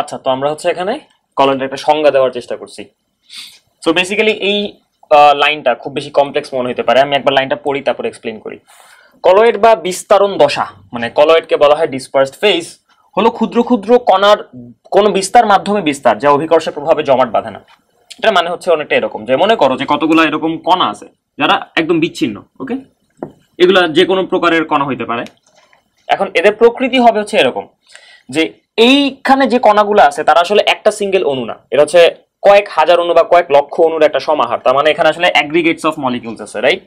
আচ্ছা, তো আমরা হচ্ছে এখানে কলয়েডের একটা সংজ্ঞা দেওয়ার চেষ্টা করছি। সো বেসিক্যালি এই লাইনটা খুব বেশি কমপ্লেক্স মনে হতে পারে, আমি একবার লাইনটা পড়ি তারপর এক্সপ্লেন করি। কলয়েড বা বিস্তারণ দশা, মানে কলয়েডকে বলা হয় ডিসপার্সড ফেজ, হলো ক্ষুদ্র ক্ষুদ্র কণার কোন বিস্তার মাধ্যমে বিস্তার যা অভিকর্ষের প্রভাবে জমাট বাঁধে না। এটা মানে হচ্ছে অনেকটা এরকম যে মনে করো যে কতগুলো এরকম কণা আছে যারা একদম বিচ্ছিন্ন, ওকে, এগুলা যে কোনো প্রকারের কণা হইতে পারে। এখন এদের প্রকৃতি হবে হচ্ছে এরকম যে এইখানে যে কণাগুলো আছে তারা আসলে একটা সিঙ্গেল অণু না, এটা হচ্ছে কয়েক হাজার অণু বা কয়েক লক্ষ অণুর একটা সমাহার। তার মানে এখানে আসলে অ্যাগ্রিগেটস অফ মলিকিউলস আছে, রাইট?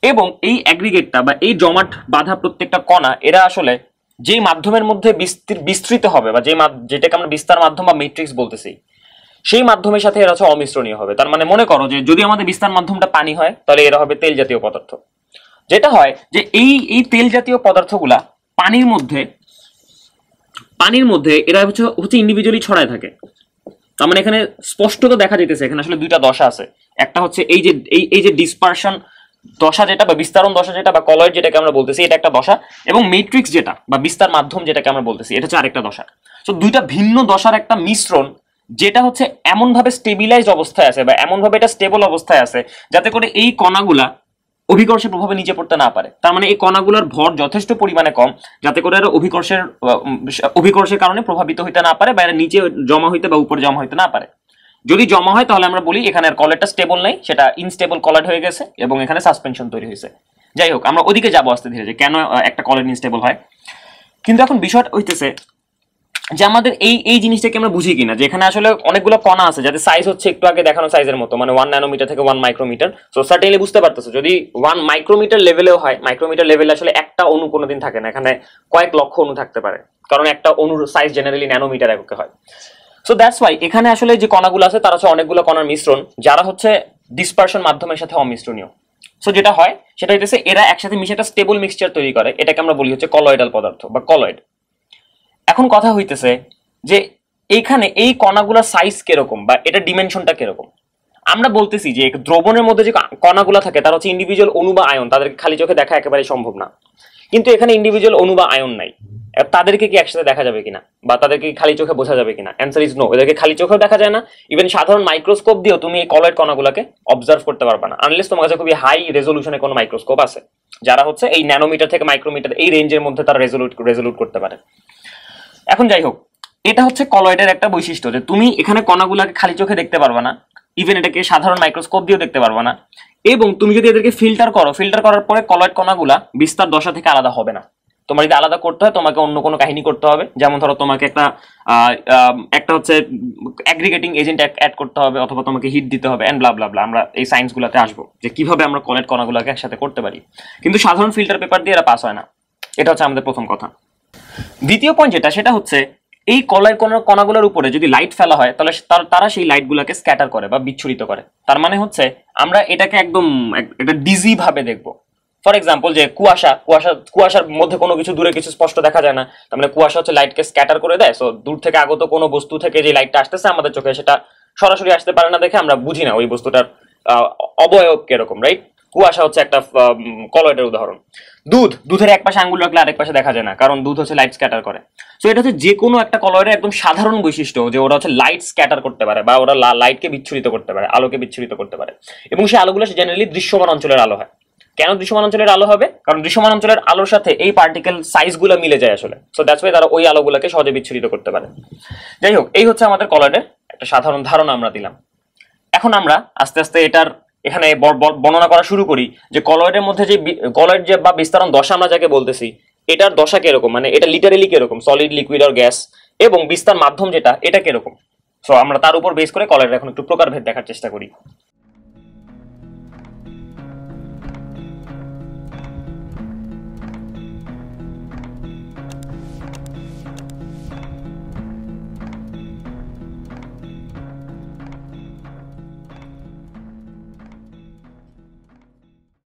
এবং এই অ্যাগ্রিগেটটা বা এই জমাট বাঁধা প্রত্যেকটা কণা এরা আসলে যেই মাধ্যমের মধ্যে বিস্তৃত হবে বা যেটাকে আমরা বিস্তার মাধ্যম বা ম্যাট্রিক্স বলতেছি, সেই মাধ্যমের সাথে এরা হচ্ছে অমিশ্রণীয় হবে। তার মানে মনে করো যে যদি আমাদের বিস্তার মাধ্যমটা পানি হয় তাহলে এরা হবে তেল জাতীয় পদার্থ। যেটা হয় যে এই তেল জাতীয় পদার্থগুলা পানির মধ্যে এরা হচ্ছে ইন্ডিভিজুয়ালি ছড়ায় থাকে। তার মানে এখানে স্পষ্টত দেখা যাইতেছে এখানে আসলে দুইটা দশা আছে। একটা হচ্ছে এই যে ডিসপারশন দশা যেটা বা বিস্তারণ দশা যেটা বা কলয়েড যেটাকে আমরা বলতেছি, এটা একটা দশা, এবং ম্যাট্রিক্স যেটা বা বিস্তার মাধ্যম যেটাকে আমরা বলতেছি, এটা হচ্ছে আরেকটা দশা। তো দুইটা ভিন্ন দশার একটা মিশ্রণ, যেটা হচ্ছে এমন ভাবে স্টেবিলাইজড অবস্থায় আছে বা এমন ভাবে এটা স্টেবল অবস্থায় আছে যাতে করে এই কণাগুলা অভিকর্ষের প্রভাবে নিচে পড়তে না পারে। তার মানে এই কণাগুলোর ভর যথেষ্ট পরিমাণে কম যাতে করে এরা অভিকর্ষের কারণে প্রভাবিত হইতে না পারে বা এরা নিচে জমা হইতে বা উপরে জমা হইতে না পারে। যদি জমা হয় তাহলে আমরা বলি এখানে কলয়েডটা স্টেবল নেই, সেটা ইনস্টেবল কলয়েড হয়ে গেছে এবং এখানে সাসপেনশন তৈরি হয়েছে। যাই হোক, আমরা ওদিকে যাবো আস্তে ধীরে যে কেন একটা কলয়েড ইনস্টেবল হয়। কিন্তু এখন বিষয়টা হইতেছে যে আমাদের এই জিনিসটাকে আমরা বুঝি কিনা যে এখানে আসলে অনেকগুলো কণা আছে যাদের সাইজ হচ্ছে একটু আগে দেখানো সাইজের মতো, মানে 1 ন্যানোমিটার থেকে 1 মাইক্রোমিটার। সো সার্টেনলি বুঝতে পারতেছো যদি 1 মাইক্রোমিটার লেভেলেও হয়, মাইক্রোমিটার লেভেলে আসলে একটা অণু কোনোদিন থাকে না, এখানে কয়েক লক্ষ অণু থাকতে পারে, কারণ একটা অণুর সাইজ জেনারেলি ন্যানোমিটার এককে হয়। সো দ্যাটস ওয়াই এখানে আসলে যে কণাগুলো আছে তারা হচ্ছে অনেকগুলো কণার মিশ্রণ যারা হচ্ছে ডিসপারশন মাধ্যমের সাথে অমিশ্রণীয়। সো যেটা হয় সেটা হইতেছে এরা একসাথে মিশে একটা স্টেবল মিক্সচার তৈরি করে, এটাকে আমরা বলি হচ্ছে কলয়েডাল পদার্থ বা কলয়েড। এখন কথা হইতেছে যে এইখানে এই কণাগুলোর সাইজ কিরকম বা এটা ডিমেনশনটা কিরকম। আমরা বলতেছি যে দ্রবণের মধ্যে যে কণাগুলো থাকে তারা হচ্ছে ইন্ডিভিজুয়াল অণু বা আয়ন, তাদেরকে খালি চোখে দেখা একেবারে সম্ভব না। কিন্তু এখানে ইন্ডিভিজুয়াল অণু বা আয়ন নাই, তাদেরকে কি একসাথে দেখা যাবে কিনা বা তাদেরকে খালি চোখে বোঝা যাবে কিনা? অ্যান্সার ইজ নো, এদেরকে খালি চোখেও দেখা যায় না। ইভেন সাধারণ মাইক্রোস্কোপ দিয়েও তুমি এই কলয়েড কণাগুলোকে অবজার্ভ করতে পারবে না, আনলেস তোমার কাছে খুবই হাই রেজলিউশনে কোনো মাইক্রোস্কোপ আছে যারা হচ্ছে এই ন্যানোমিটার থেকে মাইক্রোমিটার এই রেঞ্জের মধ্যে তারা রেজলিউট করতে পারে। এখন যাই হোক, এটা হচ্ছে কলয়েডের একটা বৈশিষ্ট্য যে তুমি এখানে কণাগুলোকে খালি চোখে দেখতে পারবে না, ইভেন এটাকে সাধারণ মাইক্রোস্কোপ দিয়েও দেখতে পারবে না। এবং তুমি যদি এদেরকে ফিল্টার করার পরে কলয়েড কণাগুলা বিস্তার দশা থেকে আলাদা হবে না। তোমার যদি আলাদা করতে হয় তোমাকে অন্য কোনো কাহিনী করতে হবে, যেমন ধরো তোমাকে একটা হচ্ছে অ্যাগ্রিগেটিং এজেন্ট অ্যাড করতে হবে, অথবা তোমাকে হিট দিতে হবে এন্ড ব্লা ব্লা ব্লা। আমরা এই সায়েন্সগুলোতে আসবো যে কিভাবে আমরা কলয়েড কণাগুলোকে একসাথে করতে পারি, কিন্তু সাধারণ ফিল্টার পেপার দিয়ে এরা পাস হয় না। এটা হচ্ছে আমাদের প্রথম কথা। দ্বিতীয় পয়েন্ট যেটা, সেটা হচ্ছে এই কলয়েড কণাগুলোর উপরে যদি লাইট ফেলা হয় তাহলে তারা সেই লাইটগুলোকে স্ক্যাটার করে বা বিচ্ছুরিত করে। তার মানে হচ্ছে আমরা এটাকে একদম একটা ডিজি ভাবে দেখবো। ফর এক্সাম্পল যে কুয়াশার মধ্যে কোনো কিছু দূরে কিছু স্পষ্ট দেখা যায় না, তার মানে কুয়াশা হচ্ছে লাইটকে স্ক্যাটার করে দেয়। সো দূর থেকে আগত কোনো বস্তু থেকে যে লাইটটা আসতেছে আমাদের চোখে সেটা সরাসরি আসতে পারে না দেখে আমরা বুঝি না ওই বস্তুটার অবয়ব কিরকম, রাইট? কুয়াশা হচ্ছে একটা কলয়েডের উদাহরণ। দুধের এক পাশে আঙ্গুল রাখলে আরেক পাশে দেখা যায় না, কারণ দুধ হচ্ছে লাইট স্ক্যাটার করে। সো এটা হচ্ছে যে কোনো একটা কলয়েডের একদম সাধারণ বৈশিষ্ট্য যে ওরা হচ্ছে লাইট স্ক্যাটার করতে পারে বা ওরা লাইটকে বিচ্ছুরিত করতে পারে, আলোকে বিচ্ছুরিত করতে পারে। এবং সেই আলোগুলো জেনারেলি দৃশ্যমান অঞ্চলের আলো হয়। কেন দৃশ্যমান অঞ্চলের আলো হবে? কারণ দৃশ্যমান অঞ্চলের আলোর সাথে এই পার্টিকেল সাইজগুলো মিলে যায় আসলে। সো দ্যাটস ওয়াই তারা ওই আলোগুলোকে সহজে বিচ্ছুরিত করতে পারে। যাই হোক, এই হচ্ছে আমাদের কলয়েডের একটা সাধারণ ধারণা আমরা দিলাম। এখন আমরা আস্তে আস্তে এটার এখানে বর্ণনা করা শুরু করি যে কলয়েডের মধ্যে যে কলয়েড যে বা বিস্তারণ দশা আমরা যাকে বলতেছি, এটার দশা কিরকম, মানে এটা লিটারেলি কিরকম, সলিড, লিকুইড আর গ্যাস, এবং বিস্তার মাধ্যম যেটা এটা কিরকম। সো আমরা তার উপর বেস করে কলয়েডের এখন একটু প্রকারভেদ দেখার চেষ্টা করি।